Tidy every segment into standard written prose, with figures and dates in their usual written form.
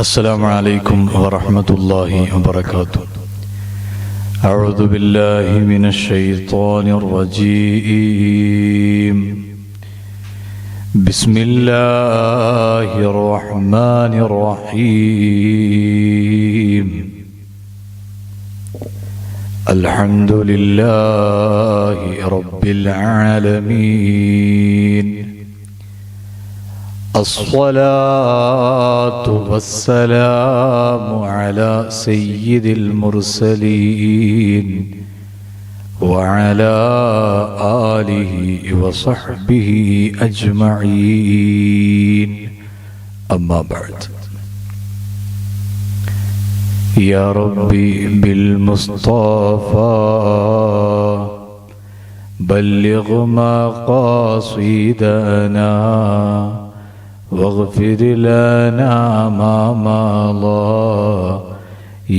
السلام عليكم ورحمة الله وبركاته. أعوذ بالله من الشيطان الرجيم. بسم الله الرحمن الرحيم. الحمد لله رب العالمين. الصلاة والسلام على سيد المرسلين وعلى آله وصحبه أجمعين. أما بعد. يا ربي بالمصطفى بلغ مقاصدنا واغفر لنا ما مضى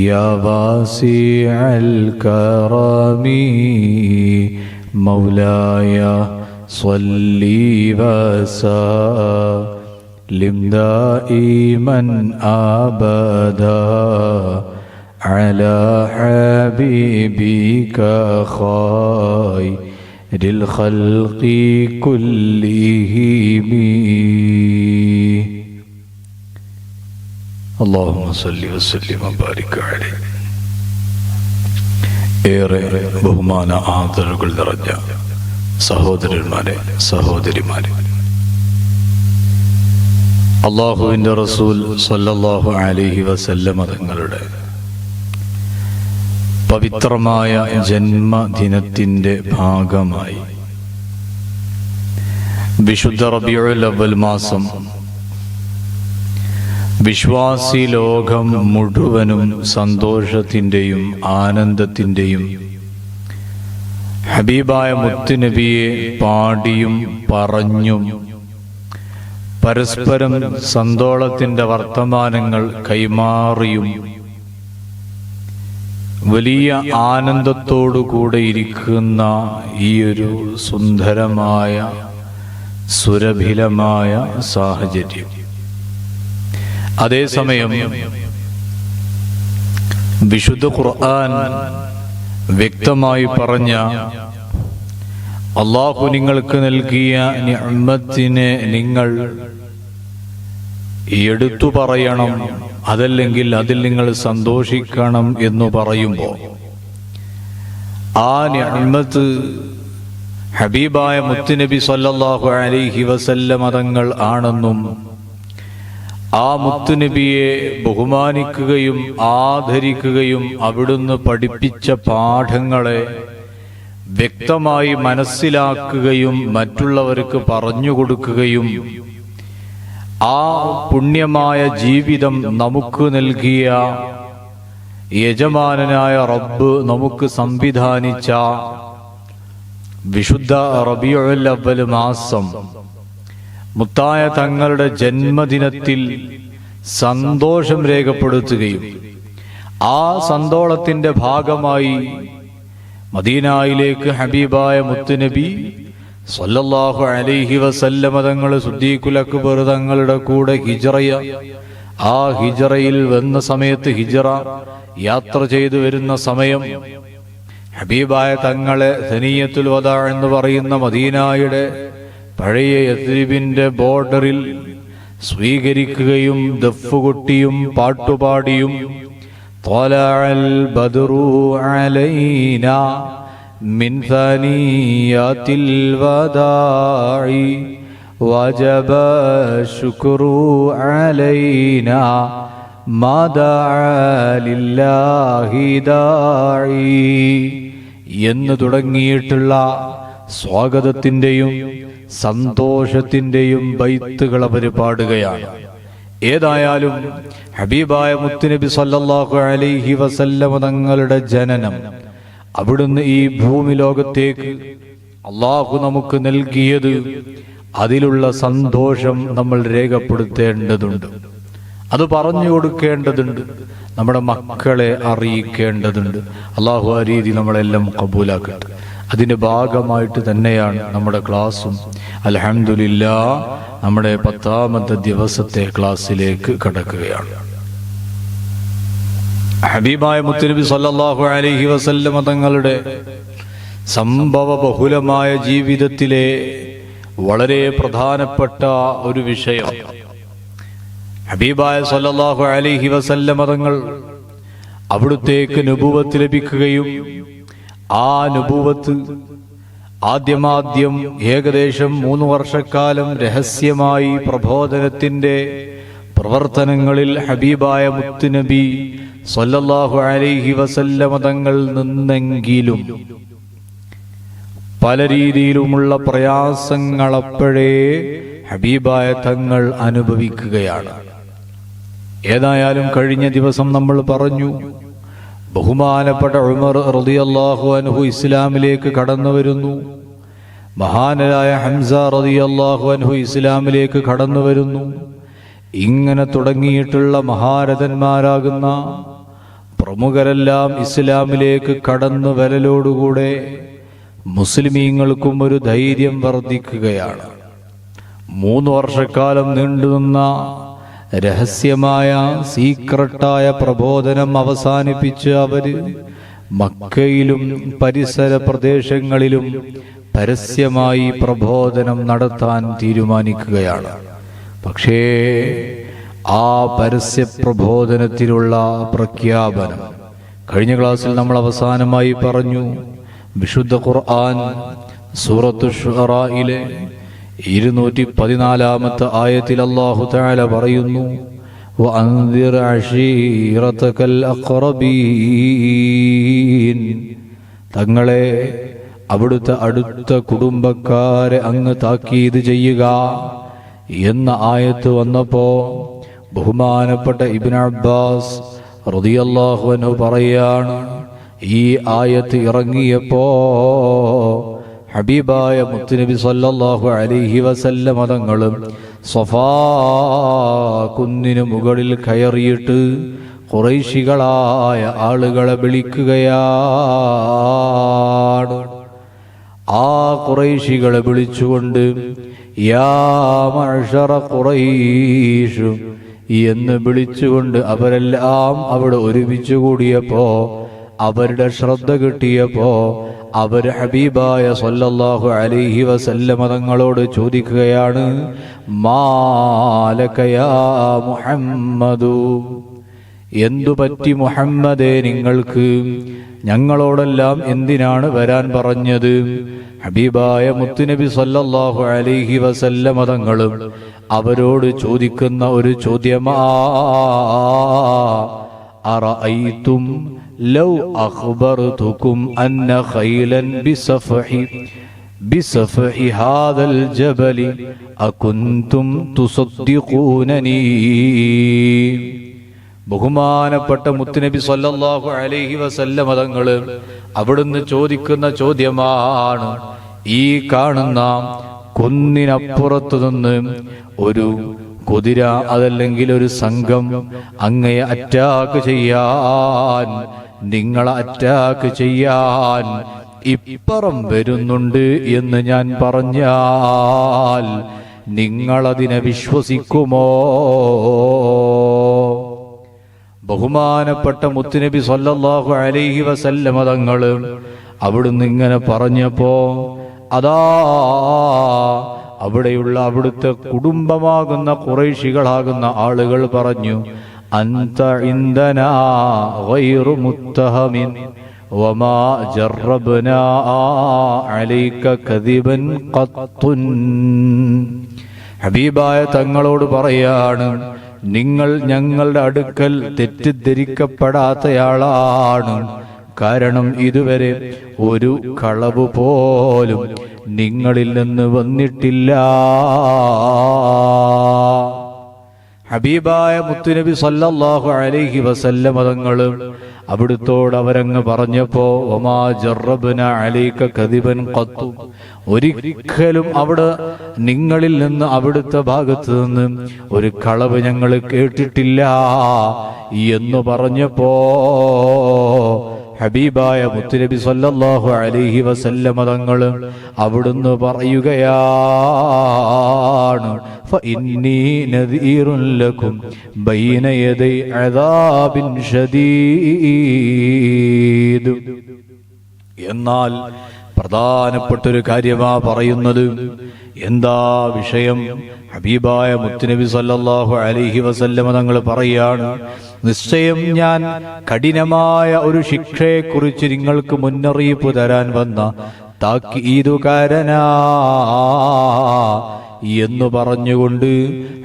يا واسع الكرم. مولاي صل وسلم دائما أبدا على حبيبك خير الخلق كلهم. اللهم صل وسلم وبارك عليه. ഏറെ ബഹുമാന ആദരവുകൾ നിറഞ്ഞ സഹോദരന്മാരെ, സഹോദരിമാരെ, അല്ലാഹുവിൻ്റെ റസൂൽ സ്വല്ലല്ലാഹു അലൈഹി വസല്ലമ തങ്ങളുടെ പവിത്രമായ ജന്മദിനത്തിൻ്റെ ഭാഗമായി വിശുദ്ധ റബീഉൽ അവ്വൽ മാസം വിശ്വാസി ലോകം മുഴുവനും സന്തോഷത്തിൻ്റെയും ആനന്ദത്തിൻ്റെയും ഹബീബായ മുത്തുനബിയെ പാടിയും പറഞ്ഞും പരസ്പരം സന്തോഷത്തിൻ്റെ വർത്തമാനങ്ങൾ കൈമാറിയും വലിയ ആനന്ദത്തോടുകൂടെ ഇരിക്കുന്ന ഈയൊരു സുന്ദരമായ സുരഭിലമായ സാഹചര്യം. അതേസമയം വിശുദ്ധ ഖുർആൻ വ്യക്തമായി പറഞ്ഞ അല്ലാഹു നിങ്ങൾക്ക് നൽകിയ നിഅമത്തിനെ നിങ്ങൾ എടുത്തു പറയണം, അതല്ലെങ്കിൽ അതിൽ നിങ്ങൾ സന്തോഷിക്കണം എന്ന് പറയുമ്പോൾ ആ നിഅമത്ത് ഹബീബായ മുത്തുനബി സ്വല്ലല്ലാഹു അലൈഹി വസല്ലമ തങ്ങൾ ആണെന്നും ആ മുത്തുനബിയെ ബഹുമാനിക്കുകയും ആദരിക്കുകയും അവിടുന്ന് പഠിപ്പിച്ച പാഠങ്ങളെ വ്യക്തമായി മനസ്സിലാക്കുകയും മറ്റുള്ളവർക്ക് പറഞ്ഞു കൊടുക്കുകയും ആ പുണ്യമായ ജീവിതം നമുക്ക് നൽകിയ യജമാനനായ റബ്ബ് നമുക്ക് സംവിധാനിച്ച വിശുദ്ധ റബീഉൽ അവ്വൽ മാസം മുത്തായ തങ്ങളുടെ ജന്മദിനത്തിൽ സന്തോഷം രേഖപ്പെടുത്തുകയും ആ സന്തോഷത്തിന്റെ ഭാഗമായി മദീനയിലേക്ക് ഹബീബായ മുത്തുനബി സ്വല്ലല്ലാഹു അലൈഹി വസല്ലമ തങ്ങൾ സിദ്ദീഖുൽ അക്ബർ തങ്ങളുടെ കൂടെ ആ ഹിജ്റയിൽ വന്ന സമയത്ത് ഹിജ്റ യാത്ര ചെയ്തു വരുന്ന സമയം ഹബീബായ തങ്ങളെ സനിയത്തുൽ വദാ എന്ന് പറയുന്ന മദീനയുടെ പഴയ യസ്രിബിന്റെ ബോർഡറിൽ സ്വീകരിക്കുകയും ദഫ്ഫുകൊട്ടിയും പാട്ടുപാടിയും ത്വലഅൽ ബദ്റു അലൈനാ മിൻ സനിയാത്തിൽ വദാഇ വജബ ശുക്രു അലൈനാ മാദാ ലില്ലാഹി ദാഇ എന്ന് തുടങ്ങിയിട്ടുള്ള സ്വാഗതത്തിന്റെയും സന്തോഷത്തിന്റെയും ബൈത്തുകൾ അവർ പാടുകയാണ്. ഏതായാലും ഹബീബായ മുത്തുനബി സ്വല്ലല്ലാഹു അലൈഹി വസല്ലമ തങ്ങളുടെ ജനനം, അവിടുന്ന് ഈ ഭൂമി ലോകത്തേക്ക് അല്ലാഹു നമുക്ക് നൽകിയത്, അതിലുള്ള സന്തോഷം നമ്മൾ രേഖപ്പെടുത്തേണ്ടതുണ്ട്, അത് പറഞ്ഞു കൊടുക്കേണ്ടതുണ്ട്, നമ്മുടെ മക്കളെ അറിയിക്കേണ്ടതുണ്ട്. അല്ലാഹു ആ രീതി നമ്മളെല്ലാം കബൂലാക്കട്ടെ. അതിന്റെ ഭാഗമായിട്ട് തന്നെയാണ് നമ്മുടെ ക്ലാസ്സും. അൽഹംദുലില്ലാഹ് നമ്മുടെ 10ാമത്തെ ദിവസത്തെ ക്ലാസ്സിലേക്ക് കടക്കുകയാണ്. ഹബീബായ മുത്തുനബി സല്ലല്ലാഹു അലൈഹി വസല്ലമ തങ്ങളുടെ സംഭവ ബഹുലമായ ജീവിതത്തിലെ വളരെ പ്രധാനപ്പെട്ട ഒരു വിഷയം, ഹബീബായ സല്ലല്ലാഹു അലൈഹി വസല്ലമ തങ്ങൾ അവിടുത്തേക്ക് നുബുവത്ത് ലഭിക്കുകയും ആ നുബുവത്ത് ആദ്യമാദ്യം ഏകദേശം 3 വർഷക്കാലം രഹസ്യമായി പ്രബോധനത്തിന്റെ പ്രവർത്തനങ്ങളിൽ ഹബീബായ മുത്തുനബി സല്ലല്ലാഹു അലൈഹി വസല്ലമ തങ്ങൾ നിന്നെങ്കിലും പല രീതിയിലുമുള്ള പ്രയാസങ്ങളപ്പോഴേ ഹബീബായ തങ്ങൾ അനുഭവിക്കുകയാണ്. ഏതായാലും കഴിഞ്ഞ ദിവസം നമ്മൾ പറഞ്ഞു, ബഹുമാനപ്പെട്ട ഉമർ റളിയല്ലാഹു അൻഹു ഇസ്ലാമിലേക്ക് കടന്നു വരുന്നു, മഹാനായ ഹംസ റളിയല്ലാഹു അൻഹു ഇസ്ലാമിലേക്ക് കടന്നു വരുന്നു. ഇങ്ങനെ തുടങ്ങിയിട്ടുള്ള മഹാരഥന്മാരാകുന്ന പ്രമുഖരെല്ലാം ഇസ്ലാമിലേക്ക് കടന്നു വരലോടുകൂടെ മുസ്ലിമീങ്ങൾക്കും ഒരു ധൈര്യം വർദ്ധിക്കുകയാണ്. 3 വർഷക്കാലം നീണ്ടുനിന്ന രഹസ്യമായ സീക്രട്ടായ പ്രബോധനം അവസാനിപ്പിച്ച് അവര് മക്കയിലും പരിസര പ്രദേശങ്ങളിലും പരസ്യമായി പ്രബോധനം നടത്താൻ തീരുമാനിക്കുകയാണ്. പക്ഷേ ആ പരസ്യ പ്രബോധനത്തിലുള്ള പ്രഖ്യാപനം കഴിഞ്ഞ ക്ലാസ്സിൽ നമ്മൾ അവസാനമായി പറഞ്ഞു. വിശുദ്ധ ഖുർആൻ സൂറത്തു ശുഅറയിലെ 214-ാമത്തെ ആയത്തിൽ അല്ലാഹു തആല പറയുന്നു, വഅൻദിർ അശീറതകൽ അഖറബീൻ, തങ്ങളെ അവിടുത്തെ അടുത്ത കുടുംബക്കാരെ അങ്ങ് താക്കീത് ചെയ്യുക എന്ന ആയത്ത് വന്നപ്പോ ബഹുമാനപ്പെട്ട ഇബ്നു അബ്ബാസ് റളിയല്ലാഹു അൻഹു പറയാണ്, ഈ ആയത്ത് ഇറങ്ങിയപ്പോ ഹബീബായ മുത്തുനബി സല്ലല്ലാഹു അലൈഹി വസല്ലമ തങ്ങളും സഫാ കുന്നിനു മുകളിൽ കയറിയിട്ട് ഖുറൈശികളായ ആളുകളെ വിളിക്കുകയാണ്. ആ ഖുറൈശികളെ വിളിച്ചുകൊണ്ട് യാ മഅ്ശറ ഖുറൈശ് എന്ന് വിളിച്ചുകൊണ്ട് അവരെല്ലാം അവിടെ ഒരുമിച്ച് കൂടിയപ്പോ, അവരുടെ ശ്രദ്ധ കിട്ടിയപ്പോ അവർ ഹബീബായ സല്ലല്ലാഹു അലൈഹി വസല്ലമ തങ്ങളോട് ചോദിക്കുകയാണ്, മാലക യാ മുഹമ്മദു, എന്തു പറ്റി മുഹമ്മദേ നിങ്ങൾക്ക്, ഞങ്ങളോടെല്ലാം എന്തിനാണ് വരാൻ പറഞ്ഞത്? ഹബീബായ മുത്തുനബി സല്ലല്ലാഹു അലൈഹി വസല്ലമ തങ്ങളും അവരോട് ചോദിക്കുന്ന ഒരു ചോദ്യമാ, അറഅയ്തും ലൗ അഖ്ബർതുകും അന്ന ഖൈലൻ ബിസഫഹി ഹാദൽ ജബലി അകുൻതും തുസദ്ദിഖൂനനി. ബഹുമാനപ്പെട്ട മുത്തുനബി സല്ലല്ലാഹു അലൈഹി വസല്ലമ തങ്ങൾ അവിടുന്ന് ചോദിക്കുന്ന ചോദ്യമാണ്, ഈ കാണുന്ന കുന്നിനപ്പുറത്തു നിന്ന് ഒരു കുതിര അതല്ലെങ്കിൽ ഒരു സംഘം അങ്ങയെ അറ്റാക്ക് ചെയ്യാൻ, നിങ്ങളെ അറ്റാക്ക് ചെയ്യാൻ ഇപ്പുറം വരുന്നുണ്ട് എന്ന് ഞാൻ പറഞ്ഞാൽ നിങ്ങളതിനെ വിശ്വസിക്കുമോ? ബഹുമാനപ്പെട്ട മുത്തുനബി സല്ലല്ലാഹു അലൈഹി വസല്ലമ തങ്ങൾ അവിടുന്ന് ഇങ്ങനെ പറഞ്ഞപ്പോ അതാ അവിടെയുള്ള അവിടുത്തെ കുടുംബമാകുന്ന ഖുറൈശികളാകുന്ന ആളുകൾ പറഞ്ഞു, അൻത ഇൻദനാ ഗൈറു മുത്തഹമിൻ വമാ ജറബ്നാ അലൈക കദിബൻ ഖത്തുൻ. ഹബീബായ തങ്ങളോട് പറയാണ്, നിങ്ങൾ ഞങ്ങളുടെ അടുക്കൽ തെറ്റിദ്ധരിക്കപ്പെടാത്തയാളാണ്. കാരണം ഇതുവരെ ഒരു കളവ് പോലും നിങ്ങളിൽ നിന്ന് വന്നിട്ടില്ല. ഹബീബായ മുത്തുനബി സല്ലല്ലാഹു അലൈഹി വസല്ലമ തങ്ങൾ അവിടുത്തോട് അവരങ്ങ് പറഞ്ഞപ്പോ വമാ ജറബ്നാ അലൈക കദിബൻ ഖത്തു, ഒരിക്കലും അവിടെ നിങ്ങളിൽ നിന്ന് അവിടുത്തെ ഭാഗത്ത് നിന്ന് ഒരു കളവ് ഞങ്ങൾ കേട്ടിട്ടില്ല എന്ന് പറഞ്ഞപ്പോ ഹബീബായ മുത്തുനബി സല്ലല്ലാഹു അലൈഹി വസല്ലമ തങ്ങൾ അവിടുന്ന് പറയുകയാണ് ഫഇന്നീ നദീറുൻ ലക്കും ബൈന യദൈ അദാബിൻ ശദീദ്. എന്നാൽ പ്രധാനപ്പെട്ടൊരു കാര്യമാ പറയുന്നത്. എന്താ വിഷയം? ഹബീബായ മുത്തുനബി സല്ലല്ലാഹു അലൈഹി വസല്ലമ തങ്ങൾ പറയാണ്, നിശ്ചയം ഞാൻ കഠിനമായ ഒരു ശിക്ഷയെക്കുറിച്ച് നിങ്ങൾക്ക് മുന്നറിയിപ്പ് തരാൻ വന്ന താക്കീതുകാരനാ എന്ന് പറഞ്ഞുകൊണ്ട്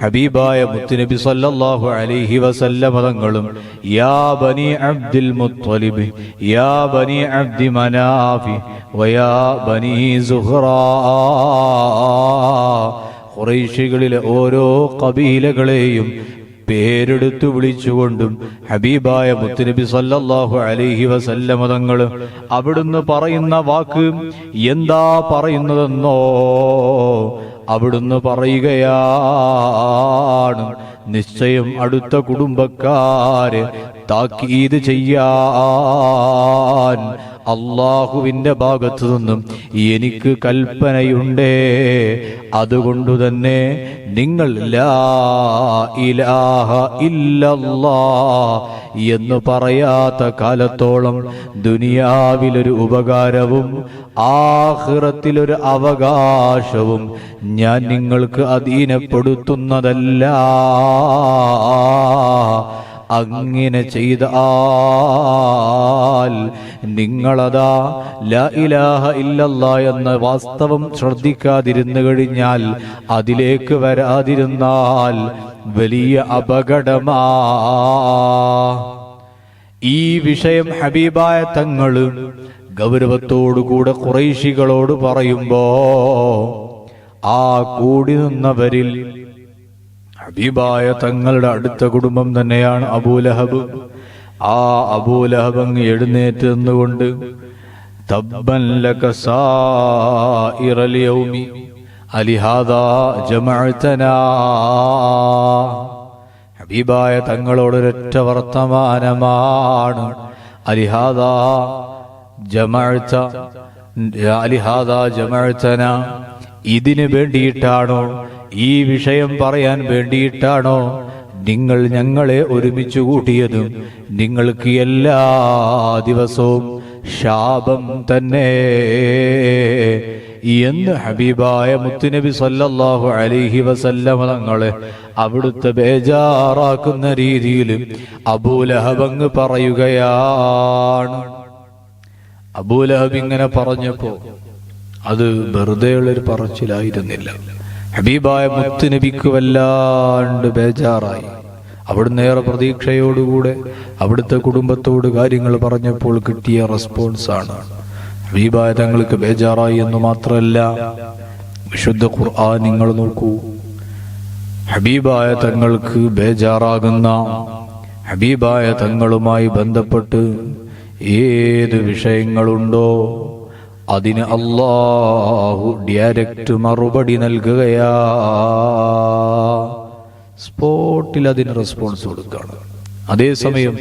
ഹബീബായ മുത്തുനബി സല്ലല്ലാഹു അലൈഹി വസല്ലമ തങ്ങളും യാ ബനി അബ്ദുൽ മുത്തലിബ് യാ ബനി അബ്ദി മനാഫി വയാ ബനി സുഹ്റാ, ഖുറൈശികളിലെ ഓരോ ഖബീലകളെയും പേരെടുത്തു വിളിച്ചുകൊണ്ടും ഹബീബായ മുത്തുനബി സല്ലല്ലാഹു അലൈഹി വസല്ലമ തങ്ങൾ അവിടുന്ന് പറയുന്ന വാക്ക് എന്താ പറയുന്നതെന്നോ? അവിടുന്ന് പറയുകയാണ്, നിശ്ചയം അടുത്ത കുടുംബക്കാരെ താക്കീത് ചെയ്യാൻ അള്ളാഹുവിന്റെ ഭാഗത്തു നിന്നും എനിക്ക് കൽപ്പനയുണ്ടേ. അതുകൊണ്ടുതന്നെ നിങ്ങൾ ലാ ഇലാഹ ഇല്ലല്ലാഹ് എന്ന് പറയാത്ത കാലത്തോളം ദുനിയാവിലൊരു ഉപകാരവും ആഖിറത്തിലൊരു അവകാശവും ഞാൻ നിങ്ങൾക്ക് അധീനപ്പെടുത്തുന്നതല്ല. അങ്ങനെ ചെയ്താൽ നിങ്ങളതാ ലാ ഇലാഹ ഇല്ലല്ലാഹ് എന്ന വാസ്തവം ശ്രദ്ധിക്കാതിരുന്നു കഴിഞ്ഞാൽ, അതിലേക്ക് വരാതിരുന്നാൽ വലിയ അപകടമാ. ഈ വിഷയം ഹബീബായ തങ്ങള് ഗൗരവത്തോടുകൂടെ ഖുറൈശികളോട് പറയുമ്പോ ആ കൂടി നിന്നവരിൽ ഹബീബായ തങ്ങളുടെ അടുത്ത കുടുംബം തന്നെയാണ് അബൂലഹബ്. ആ അബൂലഹബ് അങ്ങ് എഴുന്നേറ്റ് നിന്നുകൊണ്ട് തബ്ബൻ ലക സായിറൽ യൗമി അലിഹാദാ ജമഅതനാ, ഹബീബായ തങ്ങളോടൊരൊറ്റ വർത്തമാനമാണ്. അലിഹാദാ ജമഅതനാ, ഇതിന് വേണ്ടിയിട്ടാണോ, ഈ വിഷയം പറയാൻ വേണ്ടിയിട്ടാണോ നിങ്ങൾ ഞങ്ങളെ ഒരുമിച്ച് കൂട്ടിയതും? നിങ്ങൾക്ക് എല്ലാ ദിവസവും ശാപം തന്നെ എന്ന് ഹബീബായ മുത്തുനബി സല്ലല്ലാഹു അലൈഹി വസല്ലമ തങ്ങളെ അവിടുത്തെ ബേജാറാക്കുന്ന രീതിയിൽ അബൂലഹബ് അങ്ങ് പറയുകയാണ്. അബൂലഹബ് ഇങ്ങനെ പറഞ്ഞപ്പോ അത് വെറുതെയുള്ളൊരു പറച്ചിലായിരുന്നില്ല. ഹബീബായ മുത്തുനബിക്ക് വല്ലാണ്ട് ബേജാറായി. അവിടുന്ന് ഏറെ പ്രതീക്ഷയോടുകൂടെ അവിടുത്തെ കുടുംബത്തോട് കാര്യങ്ങൾ പറഞ്ഞപ്പോൾ കിട്ടിയ റെസ്പോൺസാണ്. ഹബീബായ തങ്ങൾക്ക് ബേജാറായി എന്ന് മാത്രമല്ല, വിശുദ്ധ ഖുർആൻ നിങ്ങൾ നോക്കൂ. ഹബീബായ തങ്ങൾക്ക് ബേജാറാകുന്ന, ഹബീബായ തങ്ങളുമായി ബന്ധപ്പെട്ട് ഏത് വിഷയങ്ങളുണ്ടോ അതിന് അല്ലാഹു ഡയറക്റ്റ് മറുപടി നൽകുകയാ. സ്പോട്ടിൽ അതിന് റെസ്പോൺസ് കൊടുക്കുകയാണ്. അതേസമയം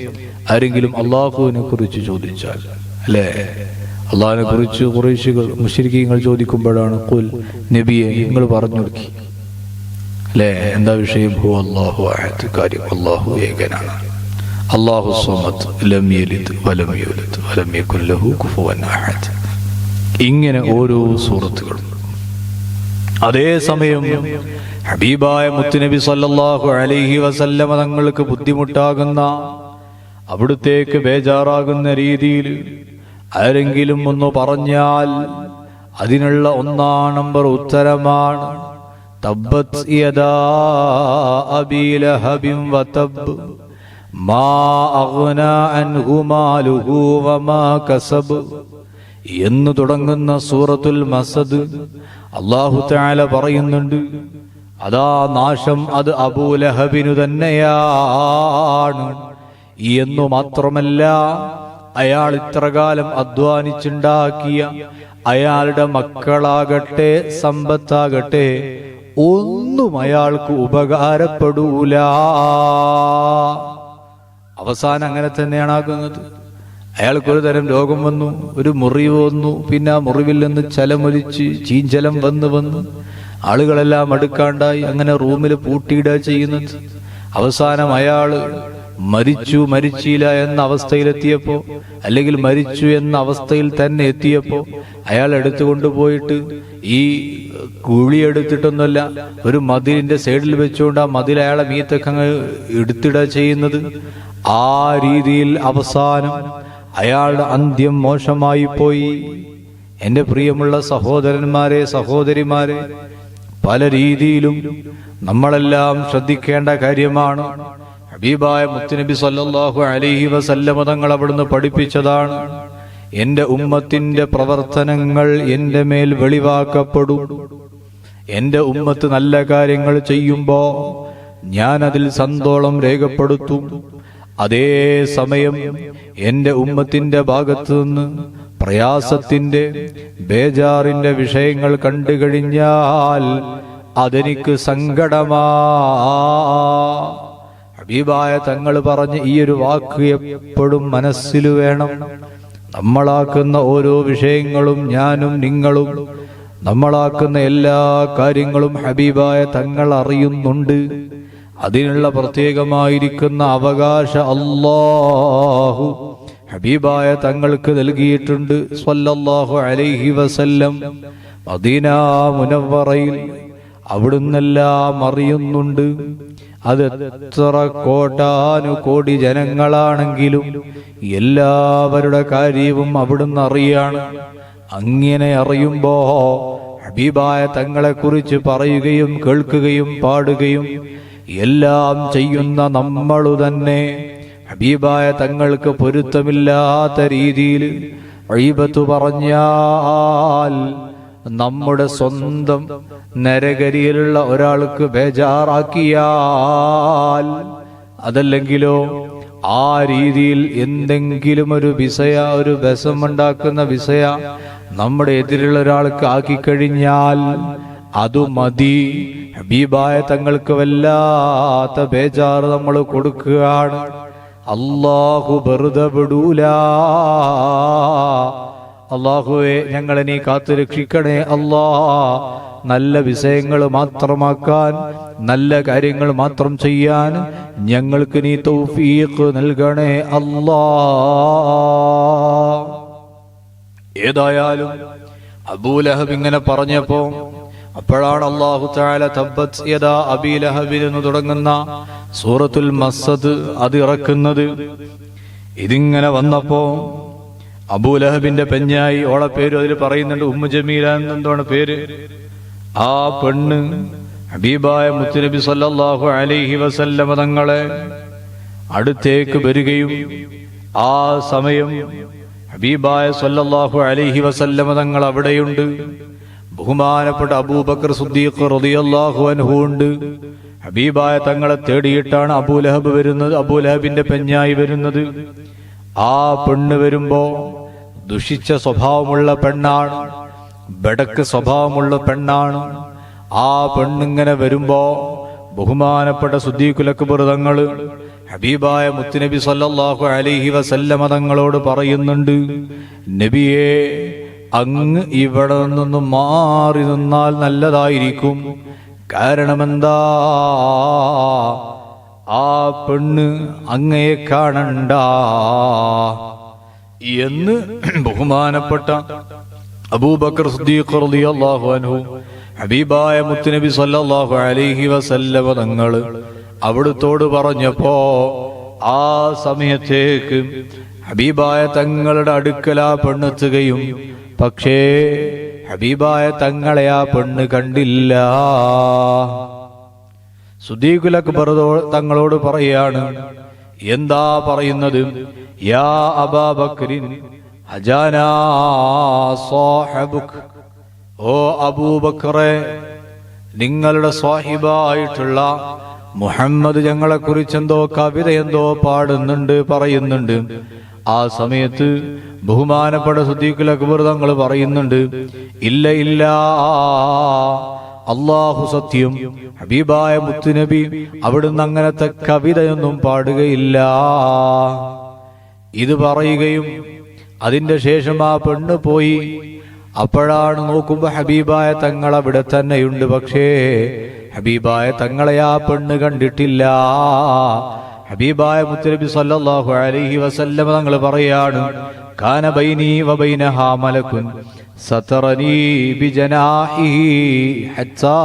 ആരെങ്കിലും അള്ളാഹുവിനെ കുറിച്ച് ചോദിച്ചാൽ, അല്ലേ, അള്ളാഹിനെ കുറിച്ച് ഖുറൈശികൾ മുശ്രിക്കീങ്ങൾ ചോദിക്കുമ്പോഴാണ് ഖുൽ നബിയെ നിങ്ങൾ പറഞ്ഞു കൊടുക്കി, അല്ലേ, എന്താ വിഷയം? ഹു അല്ലാഹു അഹദ്, കാര്യം അല്ലാഹു ഏകനാണ്. അല്ലാഹു സ്വമദ്, ലം യലിദ് വലം യൂലദ് വലം യകുൻ ലഹു കുഫുവൻ അഹദ്. ഇങ്ങനെ ഓരോ സൂറത്തുകളും. അതേസമയം ഹബീബായ മുത്തുനബി സല്ലല്ലാഹു അലൈഹി വസല്ലമ തങ്ങൾക്ക് ബുദ്ധിമുട്ടാകുന്ന, അവിടുത്തേക്ക് ബേജാറാകുന്ന രീതിയിൽ ആരെങ്കിലും ഒന്ന് പറഞ്ഞാൽ അതിനുള്ള ഒന്നാം നമ്പർ ഉത്തരമാണ് തബ്ബത് യദാ അബീ ലഹബിൻ വതബ് മാ അഗ്നാ അൻഹു മാലുഹു വമാ കസബ് എന്ന് തുടങ്ങുന്ന സൂറത്തുൽ മസദ്. അല്ലാഹു തആല പറയുന്നുണ്ട്, അതാ നാശം അത് അബൂലഹബിനു തന്നെയാണ് എന്നു മാത്രമല്ല, അയാൾ ഇത്രകാലം അധ്വാനിച്ചുണ്ടാക്കിയ അയാളുടെ മക്കളാകട്ടെ സമ്പത്താകട്ടെ ഒന്നും അയാൾക്ക് ഉപകാരപ്പെടൂല. അവസാനം അങ്ങനെ തന്നെയാണ് ആകുന്നത്. അയാൾക്കൊരു തരം രോഗം വന്നു, ഒരു മുറിവ് വന്നു. പിന്നെ ആ മുറിവിൽ നിന്ന് ചലമൊലിച്ച് ചീഞ്ചലം വന്ന് ആളുകളെല്ലാം അടുക്കാണ്ടായി. അങ്ങനെ റൂമിൽ പൂട്ടിയിടുക ചെയ്യുന്നത്. അവസാനം അയാള് മരിച്ചില്ല എന്ന അവസ്ഥയിലെത്തിയപ്പോ, അല്ലെങ്കിൽ മരിച്ചു എന്ന അവസ്ഥയിൽ തന്നെ എത്തിയപ്പോ അയാൾ എടുത്തുകൊണ്ടുപോയിട്ട് ഈ കുഴിയെടുത്തിട്ടൊന്നുമല്ല, ഒരു മതിലിന്റെ സൈഡിൽ വെച്ചുകൊണ്ട് ആ മതിൽ അയാളെ മീത്തൊക്കെ അങ്ങ് എടുത്തിടുക ചെയ്യുന്നത്. ആ രീതിയിൽ അവസാനം അയാളുടെ അന്ത്യം മോശമായി പോയി. എന്റെ പ്രിയമുള്ള സഹോദരന്മാരെ, സഹോദരിമാരെ, പല രീതിയിലും നമ്മളെല്ലാം ശ്രദ്ധിക്കേണ്ട കാര്യമാണ്. ഹബീബായ മുത്തുനബി സല്ലല്ലാഹു അലൈഹി വസല്ലമ തങ്ങൾ അവിടുന്ന് പഠിപ്പിച്ചതാണ്, എന്റെ ഉമ്മത്തിന്റെ പ്രവർത്തനങ്ങൾ എന്റെ മേൽ വെളിവാക്കപ്പെടും. എന്റെ ഉമ്മത്ത് നല്ല കാര്യങ്ങൾ ചെയ്യുമ്പോ ഞാൻ അതിൽ സന്തോഷം രേഖപ്പെടുത്തും. അതേ സമയം എന്റെ ഉമ്മത്തിന്റെ ഭാഗത്തു നിന്ന് പ്രയാസത്തിന്റെ, ബേജാറിന്റെ വിഷയങ്ങൾ കണ്ടു കഴിഞ്ഞാൽ അതെനിക്ക് സങ്കടമാ. ഹബീബായ തങ്ങൾ പറഞ്ഞ ഈ ഒരു വാക്ക് എപ്പോഴും മനസ്സിൽ വേണം. നമ്മളാക്കുന്ന ഓരോ വിഷയങ്ങളും, ഞാനും നിങ്ങളും നമ്മളാക്കുന്ന എല്ലാ കാര്യങ്ങളും ഹബീബായ തങ്ങൾ അറിയുന്നുണ്ട്. അതിനുള്ള പ്രത്യേകമായിരിക്കുന്ന അവകാശ അല്ലാഹു ഹബീബായ തങ്ങൾക്ക് നൽകിയിട്ടുണ്ട്. സ്വല്ലല്ലാഹു അലൈഹി വസല്ലം മദീന മുനവ്വറയിൽ അവിടുന്നെല്ലാം അറിയുന്നുണ്ട്. അത് എത്ര കോടാനുകോടി ജനങ്ങളാണെങ്കിലും എല്ലാവരുടെ കാര്യവും അവിടുന്ന് അറിയാണ്. അങ്ങനെ അറിയുമ്പോ ഹബീബായ തങ്ങളെ കുറിച്ച് പറയുകയും കേൾക്കുകയും പാടുകയും എല്ലാം ചെയ്യുന്ന നമ്മളു തന്നെ ഹബീബായ തങ്ങൾക്ക് പൊരുത്തമില്ലാത്ത രീതിയിൽ ഗീബത്ത് പറഞ്ഞാൽ നമ്മുടെ സ്വന്തം നരകരിയിലുള്ള ഒരാൾക്ക് ബേജാറാക്കിയാൽ, അതല്ലെങ്കിലോ ആ രീതിയിൽ എന്തെങ്കിലും ഒരു വിഷമുണ്ടാക്കുന്ന വിഷയ നമ്മുടെ എതിരുള്ള ഒരാൾക്ക് ആക്കിക്കഴിഞ്ഞാൽ അതു മതി. ഹബീബായ തങ്ങൾക്ക് വല്ലാത്ത ബേജാറ് നമ്മൾ കൊടുക്കുകയാണ്. അല്ലാഹു വെറുതെ വിടൂല. അല്ലാഹുവേ, ഞങ്ങളെ നീ കാത്തു രക്ഷിക്കണേ അല്ലാ. നല്ല വിഷയങ്ങൾ മാത്രമാക്കാൻ, നല്ല കാര്യങ്ങൾ മാത്രം ചെയ്യാൻ ഞങ്ങൾക്ക് നീ തൗഫീഖ് നൽകണേ അല്ലാ. ഏതായാലും അബൂലഹബ് ഇങ്ങനെ പറഞ്ഞപ്പോ അപ്പോഴാണ് അല്ലാഹു തആല തബ്ബത് യദാ അബീ ലഹബിൻ എന്ന് തുടങ്ങുന്ന സൂറത്തുൽ മസ്സദ് അത് ഇറക്കുന്നത്. ഇതിങ്ങനെ വന്നപ്പോ അബൂലഹബിന്റെ പെഞ്ഞായി, ഓളെ പേര് അതിൽ പറയുന്നുണ്ട്, ഉമ്മു ജമീല എന്താണ് പേര്. ആ പെണ്ണ് ഹബീബായ മുത്തുനബി സല്ലല്ലാഹു അലൈഹി വസല്ലമ തങ്ങളെ അടുത്തേക്ക് വരികയും ആ സമയം ഹബീബായ സല്ലല്ലാഹു അലൈഹി വസല്ലമ തങ്ങൾ അവിടെയുണ്ട്. ബഹുമാനപ്പെട്ട അബൂബക്കർ സിദ്ദീഖ് റളിയല്ലാഹു അൻഹു ഉണ്ട്. ഹബീബായ തങ്ങളെ തേടിയിട്ടാണ് അബൂലഹബ് വരുന്നത്, അബൂലഹബിന്റെ പെഞ്ഞായി വരുന്നത്. ആ പെണ്ണ് വരുമ്പോ ദുഷിച്ച സ്വഭാവമുള്ള പെണ്ണാണ്, ബടക്ക് സ്വഭാവമുള്ള പെണ്ണാണ്. ആ പെണ്ണിങ്ങനെ വരുമ്പോ ബഹുമാനപ്പെട്ട സിദ്ദീഖുൽ അക്ബർ തങ്ങള് ഹബീബായ മുത്തുനബി സല്ലല്ലാഹു അലൈഹി വസല്ലമ തങ്ങളോട് പറയുന്നുണ്ട്, നബിയേ, അങ്ങ് ഇവിടെ നിന്ന് മാറി നിന്നാൽ നല്ലതായിരിക്കും. കാരണമെന്താ? ആ പെണ്ണ് അങ്ങയെ കാണണ്ട എന്ന് ബഹുമാനപ്പെട്ട അബൂബക്കർ സിദ്ദീഖ് റളിയല്ലാഹു അൻഹു ഹബീബായ മുത്തുനബി സല്ലല്ലാഹു അലൈഹി വസല്ലമ തങ്ങള് അവിടുത്തോട് പറഞ്ഞപ്പോ ആ സമയത്തേക്ക് ഹബീബായ തങ്ങളുടെ അടുക്കൽ ആ പെണ്ണെത്തുകയും, പക്ഷേ ഹബീബായ തങ്ങളെ ആ പെണ്ണ് കണ്ടില്ല. സിദ്ദീഖുൽ അക്ബർ തങ്ങളോട് പറയാണ്, എന്താ പറയുന്നത്? യാ അബൂബക്രിൻ ഹജാനാ സാഹിബുക്, ഓ അബൂബക്കറെ, നിങ്ങളുടെ സ്വാഹിബായിട്ടുള്ള മുഹമ്മദ് ഞങ്ങളെ കുറിച്ച് എന്തോ കവിത എന്തോ പാടുന്നുണ്ട്, പറയുന്നുണ്ട്. ആ സമയത്ത് ബഹുമാനപ്പെട്ട സിദ്ദീഖുൽ അക്ബർ തങ്ങൾ പറയുന്നുണ്ട്, ഇല്ല ഇല്ല, അല്ലാഹു സത്യം, ഹബീബായ മുത്തുനബി അവിടുന്ന് അങ്ങനത്തെ കവിതയൊന്നും പാടുകയില്ല. ഇത് പറയുകയും അതിന്റെ ശേഷം ആ പെണ്ണ് പോയി. അപ്പോഴാണ് നോക്കുമ്പോ ഹബീബായ തങ്ങൾ അവിടെ തന്നെയുണ്ട്. പക്ഷേ ഹബീബായ തങ്ങളെ ആ പെണ്ണ് കണ്ടിട്ടില്ല. ഹബീബായ മുത്തുനബി സല്ലല്ലാഹു അലൈഹി വസല്ലം തങ്ങൾ പറയാണ്, കാന ബൈനി വബൈനഹാ മലക്കുൻ സതറനി ബിജനാഹിഹി ഹത്താ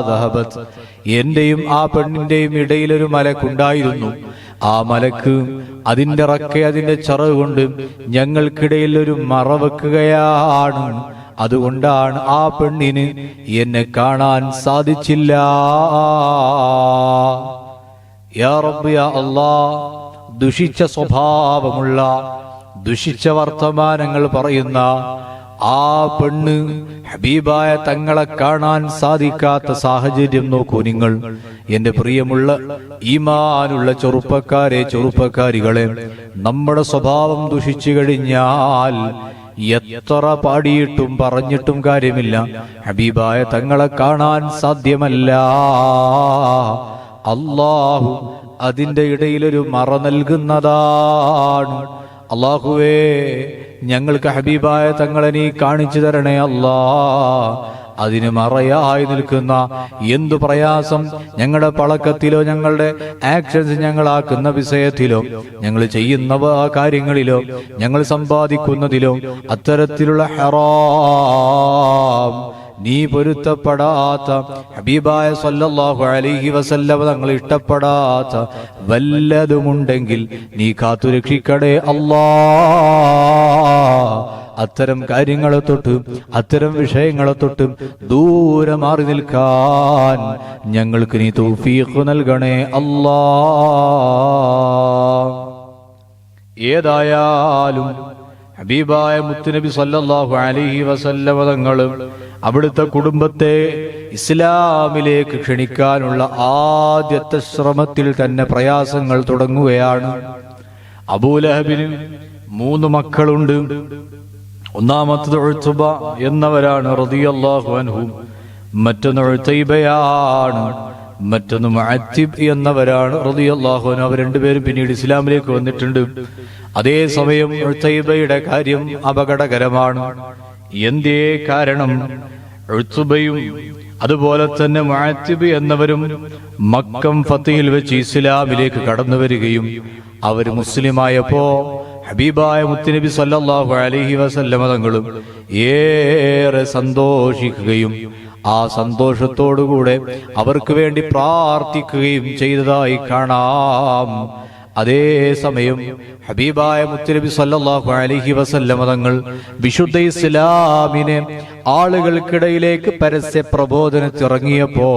ദഹബത്. എന്റെയും ആ പെണ്ണിന്റെയും ഇടയിൽ ഒരു മലക്കുണ്ടായിരുന്നു. ആ മലക്ക് അതിന്റെ റക്കെ, അതിന്റെ ചിറക് കൊണ്ട് ഞങ്ങൾക്കിടയിൽ ഒരു മറ വെക്കുകയാണ്. അതുകൊണ്ടാണ് ആ പെണ്ണിന് എന്നെ കാണാൻ സാധിച്ചില്ല. യാ റബ്ബ് യാ അല്ലാഹ്, ദുഷിച്ച സ്വഭാവമുള്ള, ദുഷിച്ച വർത്തമാനങ്ങൾ പറയുന്ന ആ പെണ്ണ് ഹബീബായ തങ്ങളെ കാണാൻ സാധിക്കാത്ത സാഹചര്യം നോക്കൂ നിങ്ങൾ. എന്റെ പ്രിയമുള്ള ഈമാനുള്ള ചെറുപ്പക്കാരികളെ, നമ്മുടെ സ്വഭാവം ദുഷിച്ചു കഴിഞ്ഞാൽ എത്ര പാടിയിട്ടും പറഞ്ഞിട്ടും കാര്യമില്ല, ഹബീബായ തങ്ങളെ കാണാൻ സാധ്യമല്ല. അല്ലാഹു അതിന്റെ ഇടയിലൊരു മറ നൽകുന്നതാണ്. അല്ലാഹുവേ, ഞങ്ങൾക്ക് ഹബീബായ തങ്ങളെ നീ കാണിച്ചു തരണേ അല്ലാ. അതിന് മറയായി നിൽക്കുന്ന എന്തു പ്രയാസം ഞങ്ങളുടെ പളക്കത്തിലോ ഞങ്ങളുടെ ആക്ഷൻസ് ഞങ്ങളാക്കുന്ന വിഷയത്തിലോ ഞങ്ങൾ ചെയ്യുന്ന കാര്യങ്ങളിലോ ഞങ്ങൾ സമ്പാദിക്കുന്നതിലോ അത്തരത്തിലുള്ള ഹറാം, നീ പൊരുത്തപ്പെടാത്ത, ഹബീബായ സല്ലല്ലാഹു അലൈഹി വസല്ലം തങ്ങൾ ഇഷ്ടപ്പെടാത്ത വല്ലതുമുണ്ടെങ്കിൽ നീ കാത്തുരക്ഷിക്കണേ അല്ലാ. അത്തരം കാര്യങ്ങളെ തൊട്ട്, അത്തരം വിഷയങ്ങളെ തൊട്ട് ദൂരെ മാറി നിൽക്കാൻ ഞങ്ങൾക്ക് നീ തൗഫീഖ് നൽകണേ അല്ലാ. ഏതായാലും ഹബീബായ മുത്തുനബി സല്ലല്ലാഹു അലൈഹി വസല്ലം തങ്ങൾ അവിടുത്തെ കുടുംബത്തെ ഇസ്ലാമിലേക്ക് ക്ഷണിക്കാനുള്ള ആദ്യത്തെ ശ്രമത്തിൽ തന്നെ പ്രയാസങ്ങൾ തുടങ്ങുകയാണ്. അബൂലഹബിന് 3 മക്കളുണ്ട്. ഒന്നാമത്തത് ഉത്ബ എന്നവരാണ് റളിയല്ലാഹു അൻഹു, മറ്റൊന്ന് ഉതൈബയാണ്, മറ്റൊന്ന് മുഅത്തിബ് എന്നവരാണ് റളിയല്ലാഹു അൻഹു. അവർ രണ്ടുപേരും പിന്നീട് ഇസ്ലാമിലേക്ക് വന്നിട്ടുണ്ട്. അതേസമയം ഉതൈബയുടെ കാര്യം അപകടകരമാണ്. എന്തേ കാരണം? ഉത്ബയും അതുപോലെ തന്നെ മുഅത്തിബ് എന്നവരും മക്കം ഫതഹിൽ വെച്ച് ഇസ്ലാമിലേക്ക് കടന്നു വരികയും അവർ മുസ്ലിമായപ്പോ ഹബീബായ മുത്തുനബി സല്ലല്ലാഹു അലൈഹി വസല്ലം തങ്ങളും ഏറെ സന്തോഷിക്കുകയും ആ സന്തോഷത്തോടുകൂടെ അവർക്ക് വേണ്ടി പ്രാർത്ഥിക്കുകയും ചെയ്തതായി കാണാം. അതേസമയം ഹബീബായ മുത്തുനബി സല്ലല്ലാഹു അലൈഹി വസല്ലം തങ്ങൾ വിശുദ്ധ ഇസ്ലാമിനെ ആളുകൾക്കിടയിലേക്ക് പരസ്യ പ്രബോധനത്തിറങ്ങിയപ്പോ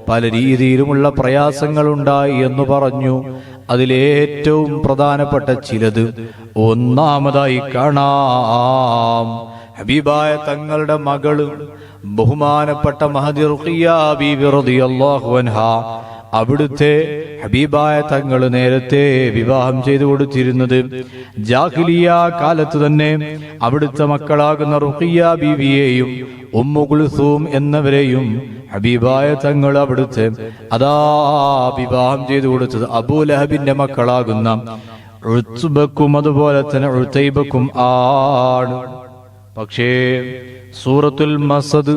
പല രീതിയിലുമുള്ള പ്രയാസങ്ങൾ ഉണ്ടായി എന്ന് പറഞ്ഞു. അതിലേറ്റവും പ്രധാനപ്പെട്ട ചിലത് ഒന്നാമതായി കാണാം. ഹബീബായ തങ്ങളുടെ മകള് ബഹുമാനപ്പെട്ട മഹദി റുഖിയ്യ ബീവി റളിയല്ലാഹു അൻഹാ, അവിടുത്തെ ഹബീബായ തങ്ങൾ നേരത്തെ വിവാഹം ചെയ്തു കൊടുത്തിരുന്നത് ജാഹിലിയ കാലത്ത് തന്നെ അവിടുത്തെ മക്കളാകുന്ന റുഖിയ്യ ബീവിയെയും ഉമ്മു കുൽസൂം എന്നവരെയും ഹബീബായ തങ്ങൾ അവിടുത്തെ വിവാഹം ചെയ്തു കൊടുത്തത് അബൂലഹബിന്റെ മക്കളാകുന്ന ഉത്ബക്കും അതുപോലെ തന്നെ ഉതൈബക്കും ആണ്. പക്ഷേ സൂറത്തുൽ മസദ്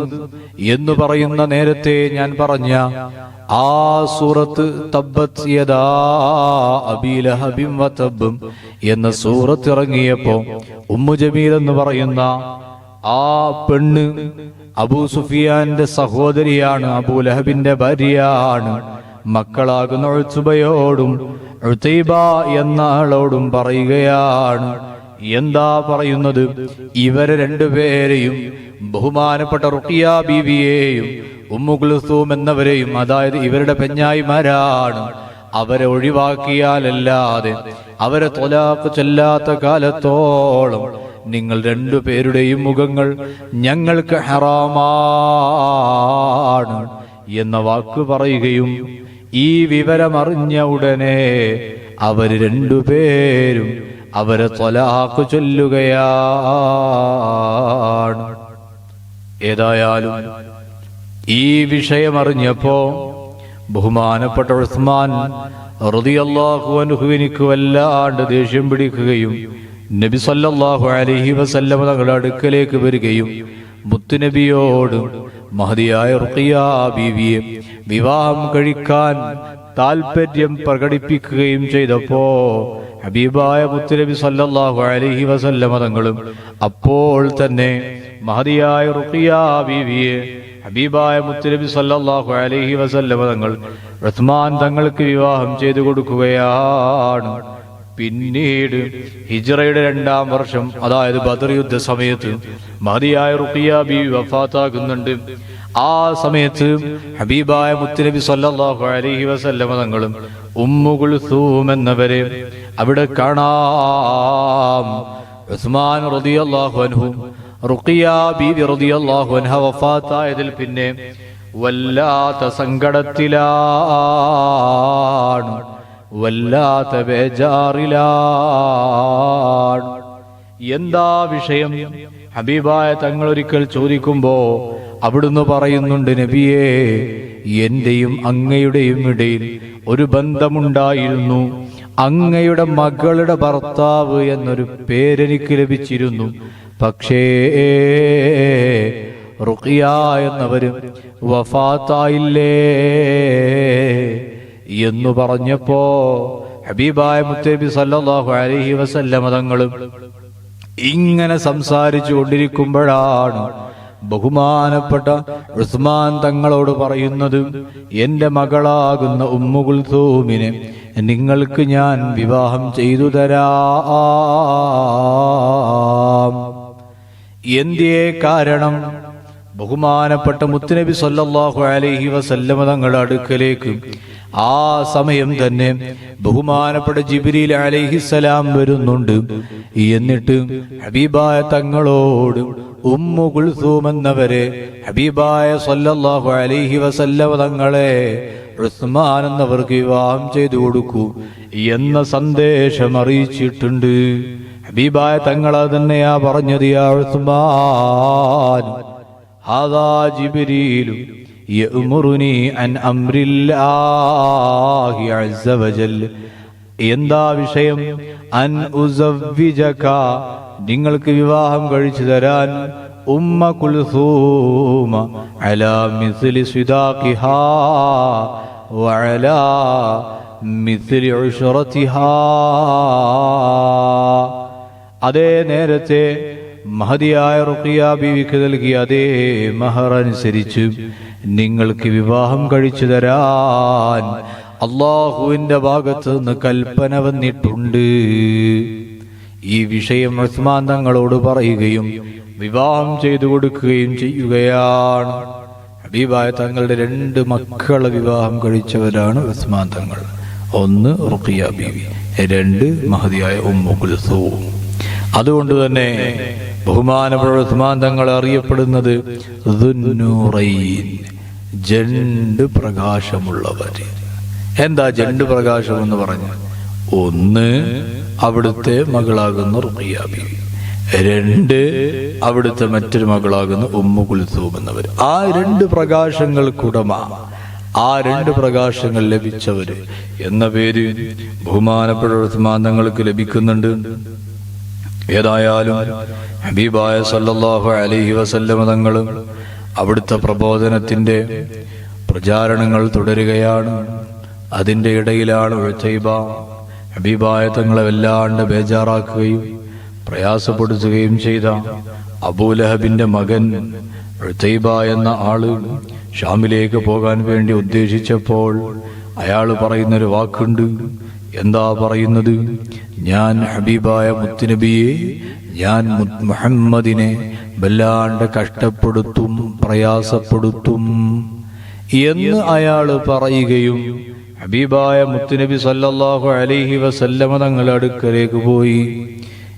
എന്ന് പറയുന്ന നേരത്തെ ഞാൻ പറഞ്ഞ ആ സൂറത്ത് തബ്ബത് യദാ അബീ ലഹബിൻ വതബ് എന്ന സൂറത്ത് ഇറങ്ങിയപ്പോ ഉമ്മു ജമീൽ എന്ന് പറയുന്ന ആ പെണ്ണ് അബൂ സുഫിയാന്റെ സഹോദരിയാണ്, അബൂലഹബിന്റെ ഭാര്യയാണ്. മക്കളാകുന്ന ഉത്ബയോടും ഉതൈബ എന്ന ആളോടും പറയുകയാണ്. എന്താ പറയുന്നത്? ഇവരെ രണ്ടുപേരെയും, ബഹുമാനപ്പെട്ട റുഖിയ്യ ബീവിയെയും ഉമ്മു കുൽസൂം എന്നവരെയും, അതായത് ഇവരുടെ പെഞ്ഞായിമാരാണ്, അവരെ ഒഴിവാക്കിയാലല്ലാതെ, അവരെ ത്വലാഖ് ചെല്ലാത്ത കാലത്തോളം നിങ്ങൾ രണ്ടുപേരുടെയും മുഖങ്ങൾ ഞങ്ങൾക്ക് ഹറാമാണ് എന്ന വാക്ക് പറയുകയും ഈ വിവരമറിഞ്ഞ ഉടനെ അവര് രണ്ടുപേരും അവരെ ത്വലാഖ് ചൊല്ലുകയാണ്. ഏതായാലും ഈ വിഷയമറിഞ്ഞപ്പോ ബഹുമാനപ്പെട്ട ഉസ്മാൻ റളിയല്ലാഹു അൻഹു എനിക്ക് വല്ലാണ്ട് ദേഷ്യം പിടിക്കുകയും നബി സല്ലല്ലാഹു അലൈഹി വസല്ലം തങ്ങളുടെ അടുക്കലേക്ക് വരികയും മുത്തുനബിയോട് മഹദിയായ റുഖിയ ബീവിയെ വിവാഹം കഴിക്കാൻ താൽപര്യം പ്രകടിപ്പിക്കുകയും ചെയ്തപ്പോ ഹബീബായ മുത്തുനബി സല്ലല്ലാഹു അലൈഹി വസല്ലം തങ്ങളും അപ്പോൾ തന്നെ മഹദിയായ റുഖിയ ബീവിയെ ഹബീബായ മുത്തുനബി സല്ലല്ലാഹു അലൈഹി വസല്ലം തങ്ങൾ ഉസ്മാൻ തങ്ങൾക്ക് വിവാഹം ചെയ്തു കൊടുക്കുകയാണ്. പിന്നീട് ഹിജ്റയുടെ 2-ാം വർഷം, അതായത് ബദർ യുദ്ധ സമയത്ത് മഹദിയായ റുഖിയ ബീവി വഫാത്താകുന്നുണ്ട്. ആ സമയത്ത് ഹബീബായ മുത്തുനബി സല്ലല്ലാഹു അലൈഹി വസല്ലം തങ്ങളും ഉമ്മു കുൽസൂം എന്നവരെ അവിടെ കാണാം. ഉസ്മാൻ റളിയല്ലാഹു അൻഹു റുഖിയ ബീവി റളിയല്ലാഹു അൻഹ വഫാത്തായതിൽ പിന്നെ വല്ലാത്ത സങ്കടത്തിലാണ്, വല്ലാത്ത ബേജാറിലാണ്. എന്താ വിഷയം? ഹബീബായ തങ്ങൾ ഒരിക്കൽ ചോദിക്കുമ്പോ അവിടുന്ന് പറയുന്നുണ്ട്, നബിയേ, എന്റെയും അങ്ങയുടെയും ഇടയിൽ ഒരു ബന്ധമുണ്ടായിരുന്നു. അങ്ങയുടെ മകളുടെ ഭർത്താവ് എന്നൊരു പേരെനിക്ക് ലഭിച്ചിരുന്നു. പക്ഷേ റുഖിയ എന്നവര് വഫാത്തായില്ലേ എന്നു പറഞ്ഞപ്പോ ഹബീബായ മുത്തുനബി സല്ലല്ലാഹു അലൈഹി വസല്ലം തങ്ങളും ഇങ്ങനെ സംസാരിച്ചു കൊണ്ടിരിക്കുമ്പോഴാണ് ബഹുമാനപ്പെട്ട ഉസ്മാൻ തങ്ങളോട് പറയുന്നത്, എന്റെ മകളാകുന്ന ഉമ്മു കുൽസൂമിനെ നിങ്ങൾക്ക് ഞാൻ വിവാഹം ചെയ്തു തരാം. എന്തേ കാരണം? ബഹുമാനപ്പെട്ട മുത്തുനബി സല്ലല്ലാഹു അലൈഹി വസല്ലം തങ്ങളുടെ അടുക്കലേക്ക് ആ സമയം തന്നെ ബഹുമാനപ്പെട്ട ജിബ്രീൽ അലൈഹിസ്സലാം വരുന്നുണ്ട്. എന്നിട്ട് ഹബീബായ തങ്ങളോട് ഉമ്മു കുൽസൂം എന്നവരെ ഹബീബായ സല്ലല്ലാഹു അലൈഹി വസല്ലം തങ്ങളെ ഉസ്മാൻ എന്നവർക്ക് വിവാഹം ചെയ്തു കൊടുക്കൂ എന്ന സന്ദേശം അറിയിച്ചിട്ടുണ്ട്. ഹബീബായ തങ്ങൾ തന്നെയാ പറഞ്ഞത്, യാ ഉസ്മാൻ ഹാദാ ജിബ്രീൽ യഅ്മുറുനി അൻ അംരില്ലാഹി അസ്സ വജൽ. എന്താ വിഷയം? അൻ ഉസവ്വിജക, നിങ്ങൾക്ക് വിവാഹം കഴിച്ചു തരാൻ ഉമ്മ കുൽസൂമ അലാ മിസ്ലി സിദാഖിഹാ വഅലാ മിസ്ലി ഉശ്റതിഹാ. അതേ നേരത്തെ മഹദിയായ റുഖിയ ബീവിക്ക് നൽകിയ അതേ മഹർ അനുസരിച്ച് നിങ്ങൾക്ക് വിവാഹം കഴിച്ചു തരാൻ അള്ളാഹുവിന്റെ ഭാഗത്ത് നിന്ന് കൽപ്പന വന്നിട്ടുണ്ട്. ഈ വിഷയം ഉസ്മാൻ തങ്ങളോട് പറയുകയും വിവാഹം ചെയ്തു കൊടുക്കുകയും ചെയ്യുകയാണ്. ഹബീബായ തങ്ങളുടെ 2 മക്കളെ വിവാഹം കഴിച്ചവരാണ് ഉസ്മാൻ തങ്ങൾ. ഒന്ന് റുഖിയ ബീവി, 2 മഹദിയായ ഉമ്മു കുൽസൂം. അതുകൊണ്ട് തന്നെ ബഹുമാനപ്പെട്ട ഉസ്മാൻ തങ്ങൾ അറിയപ്പെടുന്നത് ദുന്നൂറൈൻ, 2 പ്രകാശമുള്ളവർ. എന്താ 2 പ്രകാശം എന്ന് പറഞ്ഞ? ഒന്ന് അവിടുത്തെ മകളാകുന്ന റുഖിയ ബീവി, 2 അവിടുത്തെ മറ്റൊരു മകളാകുന്ന ഉമ്മു കുൽസൂം എന്നവർ. ആ 2 പ്രകാശങ്ങൾക്കുടമ, ആ 2 പ്രകാശങ്ങൾ ലഭിച്ചവര് എന്ന പേര് ബഹുമാനപ്പെട്ട ഉസ്മാൻ തങ്ങൾക്ക് ലഭിക്കുന്നുണ്ട്. ഏതായാലും ഹബീബായ സല്ലല്ലാഹു അലൈഹി വസല്ലം തങ്ങളും അവിടുത്തെ പ്രബോധനത്തിന്റെ പ്രചാരണങ്ങൾ തുടരുകയാണ്. അതിന്റെ ഇടയിലാണ് ഉഴ്തൈബ ഹബീബായ തങ്ങളെ വല്ലാണ്ട് ബേജാറാക്കുകയും പ്രയാസപ്പെടുത്തുകയും ചെയ്ത അബൂലഹബിന്റെ മകൻ ഉഴ്തൈബ എന്ന ആള് ഷാമിലേക്ക് പോകാൻ വേണ്ടി ഉദ്ദേശിച്ചപ്പോൾ അയാൾ പറയുന്നൊരു വാക്കുണ്ട്. എന്താ പറയുന്നത്? ഞാൻ ഹബീബായ മുത്തുനബിയെ, ഞാൻ മുഹമ്മദിനെ വല്ലാണ്ട് കഷ്ടപ്പെടുത്തും, പ്രയാസപ്പെടുത്തും എന്ന് അയാൾ പറയുകയും ഹബീബായ മുത്തുനബി സല്ലല്ലാഹു അലൈഹി വസല്ലമ തങ്ങളുടെ അടുക്കലേക്ക് പോയി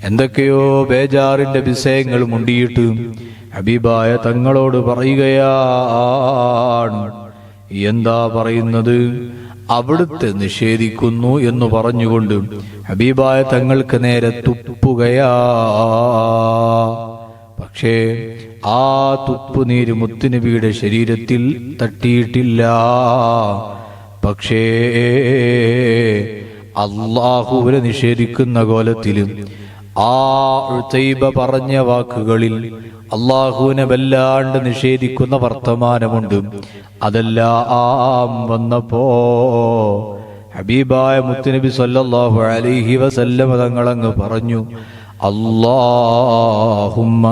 എന്തൊക്കെയോ ബേജാറിന്റെ വിഷയങ്ങൾ മുണ്ടിയിട്ട് ഹബീബായ തങ്ങളോട് പറയുകയാണ്. എന്താ പറയുന്നത്? അവിടുത്തെ നിഷേധിക്കുന്നു എന്ന് പറഞ്ഞുകൊണ്ട് ഹബീബായ തങ്ങൾക്ക് നേരെ തുപ്പുകയാ. പക്ഷേ ആ തുപ്പുനീര് മുത്തുനബിയുടെ ശരീരത്തിൽ തട്ടിയിട്ടില്ല. പക്ഷേ അല്ലാഹുവിനെ നിഷേധിക്കുന്ന കോലത്തിലും ആ ഉതൈബ പറഞ്ഞ വാക്കുകളിൽ അല്ലാഹുവിനെ വല്ലാണ്ട് നിഷേധിക്കുന്ന വർത്തമാനമുണ്ട്. അതെല്ലാം വന്നപ്പോ ഹബീബായ മുത്തുനബി സല്ലല്ലാഹു അലൈഹി വസല്ലം തങ്ങളങ്ങ് പറഞ്ഞു, അല്ലാഹുമ്മ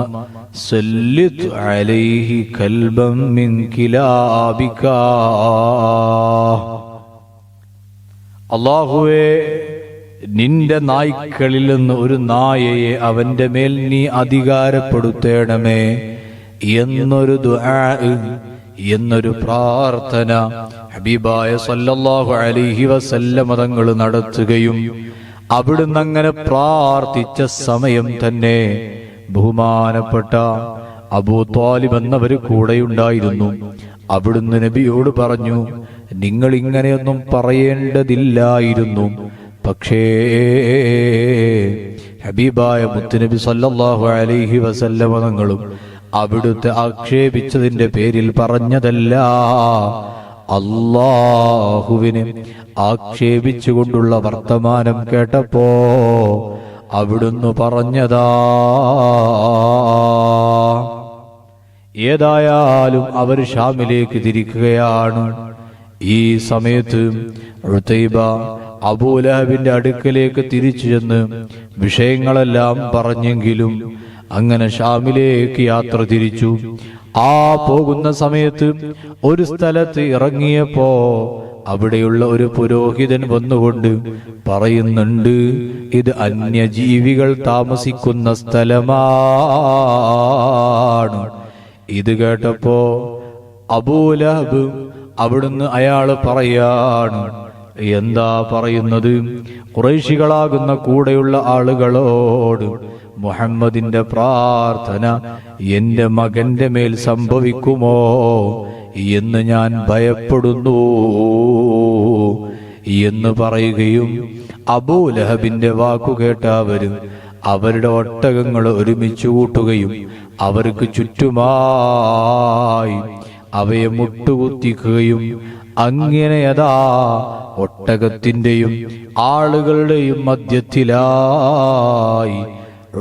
സല്ലിത് അലൈഹി കൽബൻ മിൻ കിലാബിക. അല്ലാഹുവേ, നിന്റെ നായ്ക്കളിൽ നിന്ന് ഒരു നായയെ അവന്റെ മേൽ നീ അധികാരപ്പെടുത്തേണമേ എന്നൊരു ദുആ, എന്നൊരു പ്രാർത്ഥന ഹബീബായ സല്ലല്ലാഹു അലൈഹി വസല്ലം തങ്ങൾ നടത്തുകയും അവിടുന്ന് അങ്ങനെ പ്രാർത്ഥിച്ച സമയം തന്നെ ബഹുമാനപ്പെട്ട അബൂ ത്വാലിബ് എന്നവർ കൂടെയുണ്ടായിരുന്നു. അവിടുന്ന് നബിയോട് പറഞ്ഞു, നിങ്ങൾ ഇങ്ങനെയൊന്നും പറയേണ്ടതില്ലായിരുന്നു. പക്ഷേ ഹബീബായ മുത്തുനബി സല്ലല്ലാഹു അലൈഹി വസല്ലം തങ്ങളും അവിടുത്തെ ആക്ഷേപിച്ചതിന്റെ പേരിൽ പറഞ്ഞതല്ല, അല്ലാഹുവിനെ ആക്ഷേപിച്ചുകൊണ്ടുള്ള വർത്തമാനം കേട്ടപ്പോ അവിടുന്ന് പറഞ്ഞതാ. ഏതായാലും അവർ ഷാമിലേക്ക് തിരിക്കുകയാണ്. ഈ സമയത്ത് ഉതൈബ അബൂലഹബിന്റെ അടുക്കലേക്ക് തിരിച്ചു ചെന്ന് വിഷയങ്ങളെല്ലാം പറഞ്ഞെങ്കിലും അങ്ങനെ ഷാമിലേക്ക് യാത്ര തിരിച്ചു. ആ പോകുന്ന സമയത്ത് ഒരു സ്ഥലത്ത് ഇറങ്ങിയപ്പോ അവിടെയുള്ള ഒരു പുരോഹിതൻ വന്നുകൊണ്ട് പറയുന്നുണ്ട്, ഇത് അന്യജീവികൾ താമസിക്കുന്ന സ്ഥലമാണ്. ഇത് കേട്ടപ്പോ അബൂലഹബ് അവിടുന്ന് അയാള് പറയാണ്, എന്താ പറയുന്നത്? ഖുറൈശികളാകുന്ന കൂടെയുള്ള ആളുകളോട് മുഹമ്മദിന്റെ പ്രാർത്ഥന എന്റെ മകന്റെ മേൽ സംഭവിക്കുമോ എന്ന് ഞാൻ ഭയപ്പെടുന്നു എന്ന് പറയുകയും അബൂലഹബിന്റെ വാക്കുകേട്ട അവരുടെ ഒട്ടകങ്ങൾ ഒരുമിച്ച് കൂട്ടുകയും അവർക്ക് ചുറ്റുമായി അവയെ മുട്ടുകുത്തിക്കുകയും അങ്ങനെയതാ ഒട്ടകത്തിന്റെയും ആളുകളുടെയും മധ്യത്തിലായി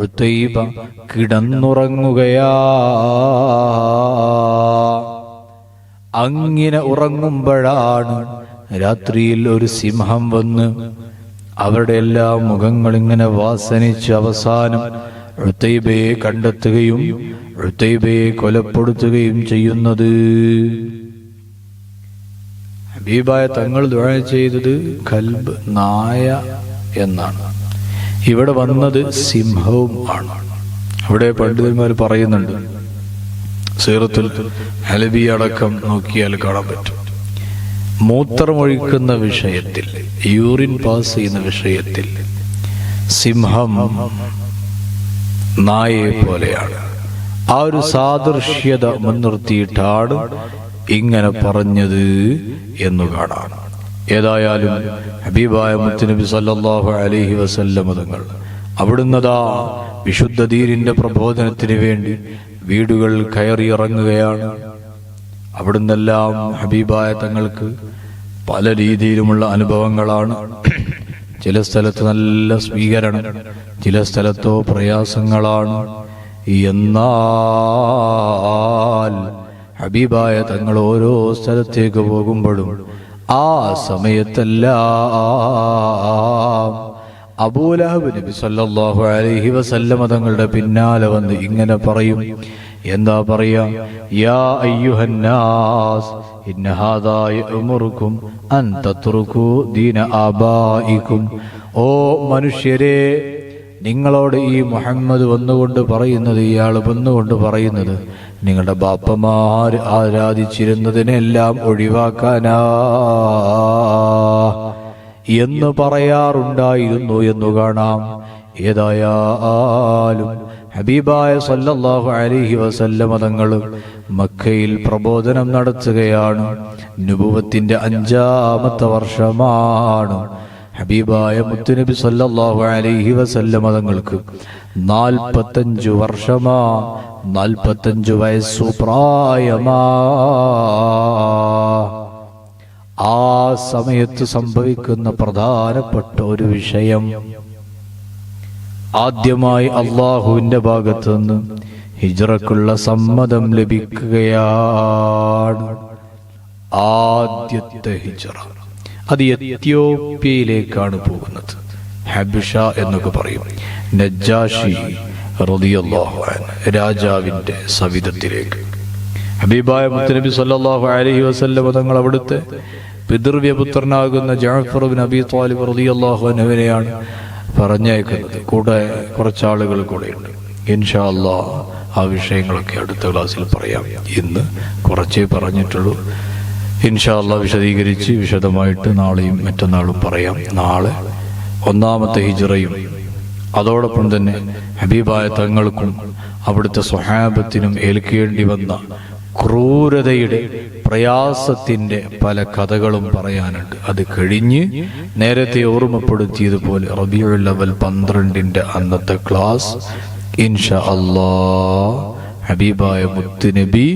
ഉതൈബ കിടന്നുറങ്ങുകയാ. അങ്ങനെ ഉറങ്ങുമ്പോഴാണ് രാത്രിയിൽ ഒരു സിംഹം വന്ന് അവരുടെ എല്ലാ മുഖങ്ങളിങ്ങനെ വാസനിച്ച് അവസാനം ഉതൈബയെ കണ്ടെത്തുകയും ഉതൈബയെ കൊലപ്പെടുത്തുകയും ചെയ്യുന്നത്. ഹബീബായ തങ്ങൾ ദുആ ചെയ്തത് കൽബ്, നായ എന്നാണ്. ഇവിടെ വന്നത് സിംഹവും ആണ്. അവിടെ പണ്ഡിതന്മാർ പറയുന്നുണ്ട്, സീറത്തുൽ ഹലബി അടക്കം നോക്കിയാൽ കാണാൻ പറ്റും, മൂത്രമൊഴിക്കുന്ന വിഷയത്തിൽ, യൂറിൻ പാസ് ചെയ്യുന്ന വിഷയത്തിൽ സിംഹം നായയെ പോലെയാണ്. ആ ഒരു സാദൃശ്യത മുൻനിർത്തിയിട്ടാണ് ഇങ്ങനെ പറഞ്ഞത് എന്നു കാണാം. ഏതായാലും ഹബീബായ മുത്തുനബി സല്ലല്ലാഹു അലൈഹി വസല്ലം തങ്ങൾ അവിടുന്നതാ വിശുദ്ധ ദീനിന്റെ പ്രബോധനത്തിന് വേണ്ടി വീടുകൾ കയറിയിറങ്ങുകയാണ്. അവിടുന്നെല്ലാം ഹബീബായ തങ്ങൾക്ക് പല രീതിയിലുമുള്ള അനുഭവങ്ങളാണ്. ചില സ്ഥലത്ത് നല്ല സ്വീകരണം, ചില സ്ഥലത്തോ പ്രയാസങ്ങളാണ്. എന്നാൽ ഹബീബായ തങ്ങൾ ഓരോ സ്ഥലത്തേക്ക് പോകുമ്പോഴും ആ സമയത്തെല്ലാം അബൂലഹബ് നബി സല്ലല്ലാഹു അലൈഹി വസല്ലം തങ്ങളുടെ പിന്നാലെ വന്ന് ഇങ്ങനെ പറയും. എന്താ പറയാ? യാ അയ്യുഹന്നാസ് ഇന്ന ഹാദാ യഅ്മുറുകും അൻ തത്റുകൂ ദീന ആബായിക്കും. ഓ മനുഷ്യരെ, നിങ്ങളോട് ഈ മുഹമ്മദ് വന്നുകൊണ്ട് പറയുന്നത്, ഇയാൾ വന്നുകൊണ്ട് പറയുന്നത് നിങ്ങളുടെ ബാപ്പമാർ ആരാധിച്ചിരുന്നതിനെല്ലാം ഒഴിവാക്കാനാ എന്ന് പറയാറുണ്ടായിരുന്നു എന്ന് കാണാം. ഏതായാലും ഹബീബായ സല്ലല്ലാഹു അലൈഹി വസല്ലം തങ്ങൾ മക്കയിൽ പ്രബോധനം നടത്തുകയാണ്. നുബുവത്തിന്റെ 5-ാമത്തെ വർഷമാണ്. ഹബീബായ മുത്തുനബി സല്ലല്ലാഹു അലൈഹി വസല്ലം തങ്ങൾക്ക് 45 വർഷമാ, 45 വയസ്സു പ്രായമാ. ആ സമയത്ത് സംഭവിക്കുന്ന പ്രധാനപ്പെട്ട ഒരു വിഷയം, ആദ്യമായി അള്ളാഹുവിന്റെ ഭാഗത്തു നിന്ന് ഹിജ്റക്കുള്ള സമ്മതം ലഭിക്കുകയാണ്. ആദ്യത്തെ ഹിജ്റ അത് എത്യോപ്യയിലേക്കാണ് പോകുന്നത്. ഹബിഷ എന്നൊക്കെ പറയും. നജ്ജാഷി റളിയല്ലാഹു അൻഹു രാജാവിന്റെ സവിധത്തിലേക്ക് ഹബീബായ മുത്തനബി സല്ലല്ലാഹു അലൈഹി വസല്ലം തങ്ങൾ അവിടുത്തെ പിതൃവ്യപുത്രനാകുന്ന ജഅഫർ ഇബ്നു അബീ ത്വാലിബ് റളിയല്ലാഹു അൻഹുവിനെയാണ് പറഞ്ഞയക്കുന്നത്. കൂടെ കുറച്ചാളുകൾ കൂടെയുണ്ട്. ഇൻഷാ അല്ലാഹ് ആ വിഷയങ്ങളൊക്കെ അടുത്ത ക്ലാസ്സിൽ പറയാം. ഇന്ന് കുറച്ചേ പറഞ്ഞിട്ടുള്ളൂ. ഇൻഷാ അല്ലാഹ് വിശദീകരിച്ച് വിശദമായിട്ട് നാളെയും മറ്റന്നാളും പറയാം. നാളെ ഒന്നാമത്തെ ഹിജ്റയും അതോടൊപ്പം തന്നെ ഹബീബായ തങ്ങൾക്കും അവിടുത്തെ സ്വഹാബത്തിനും ഏൽക്കേണ്ടി വന്ന ക്രൂരതയുടെ പ്രയാസത്തിന്റെ പല കഥകളും പറയാനുണ്ട്. അത് കഴിഞ്ഞ് നേരത്തെ ഓർമ്മപ്പെടുത്തിയതുപോലെ റബീഉൽ അവൽ 12 അന്നത്തെ ക്ലാസ് ഇൻഷാ അല്ലാഹ് ഹബീബായ മുത്തുനബി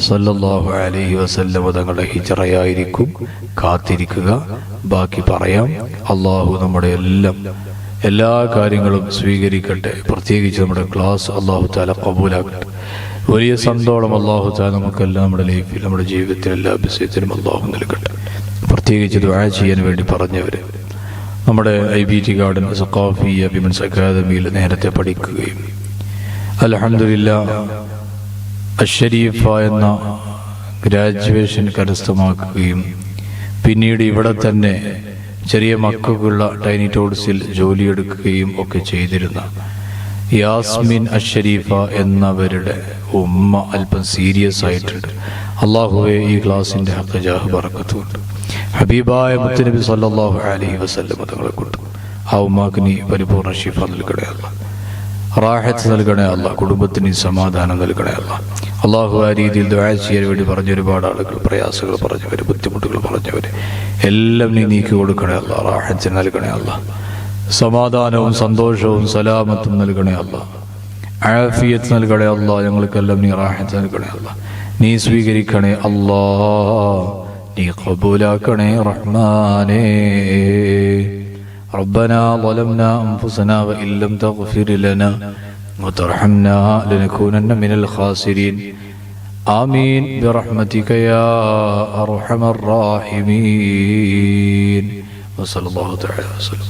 സല്ലല്ലാഹു അലൈഹി വസല്ലം തങ്ങളുടെ ഹിജ്റയായിരിക്കും. കാത്തിരിക്കുക, ബാക്കി പറയാം. അല്ലാഹു നമ്മുടെ എല്ലാ കാര്യങ്ങളും സ്വീകരിക്കട്ടെ. പ്രത്യേകിച്ച് നമ്മുടെ ക്ലാസ് അല്ലാഹു തആല ഖബൂലാക്കട്ടെ. വലിയ സന്തോഷം അല്ലാഹു തആല നമുക്കെല്ലാം നമ്മുടെ ലൈഫിൽ, നമ്മുടെ ജീവിതത്തിൽ എല്ലാ വിഷയത്തിലും അല്ലാഹു നൽകട്ടെ. പ്രത്യേകിച്ച് ദുആ ചെയ്യാൻ വേണ്ടി പറഞ്ഞവര് നമ്മുടെ IBT ഗാർഡൻ സഖാഫിയ വിമൻസ് അക്കാദമിയിൽ നേരത്തെ പഠിക്കുകയും അൽഹംദുലില്ലാഹ് അഷ്ശരീഫ എന്ന ഗ്രാജുവേഷൻ കരസ്ഥമാക്കുകയും പിന്നീട് ഇവിടെ തന്നെ ചെറിയ മക്കൾക്കുള്ള ടൈനി ടോഡ്സിൽ ജോലിയെടുക്കുകയും ഒക്കെ ചെയ്തിരുന്ന യാസ്മിൻ അഷ്ശരീഫ എന്നവരുടെ ഉമ്മ അല്പം സീരിയസ് ആയിട്ടുണ്ട്. അള്ളാഹുവെ ഈ ക്ലാസിന്റെ ഹഖ് ജാഹ് ബറക്കത്ത് കൊണ്ട് ഹബീബായ മുത്തുനബി സല്ലല്ലാഹു അലൈഹി വസല്ലം തങ്ങളെ കൊണ്ട് ആ ഉമ്മാക്ക് നീ പരിപൂർണ്ണ ശിഫ നൽകണേ അല്ലാഹ്, റാഹത്ത് നൽകണേ അല്ലാഹ്, കുടുംബത്തിന് സമാധാനം നൽകണേ അല്ലാഹ്. അള്ളാഹു ആ രീതിയിൽ ദുആ ചെയ്യാൻ വേണ്ടി പറഞ്ഞ ഒരുപാട് ആളുകൾ, പ്രയാസങ്ങൾ പറഞ്ഞവര്, ബുദ്ധിമുട്ടുകൾ പറഞ്ഞവര് എല്ലാം നീ നീക്കി കൊടുക്കണേ അല്ലാഹ്, റാഹത്ത് നൽകണേ അല്ലാഹ്, സമാധാനവും സന്തോഷവും സലാമത്തും നൽകണേ അല്ലാഹ്, ആഫിയത്ത് നൽകണേ അല്ലാഹ്. ഞങ്ങൾക്കെല്ലാം നീ റാഹത്ത് നൽകണേ അല്ലാഹ്, നീ സ്വീകരിക്കണേ അല്ലാഹ്, നീ ഖബൂലാക്കണേ റഹ്മാനേ. ربنا ظلمنا أنفسنا وإن لم تغفر لنا وترحمنا لنكونن من الخاسرين. آمين برحمتك يا أرحم الراحمين. وصلى الله تعالى وسلم.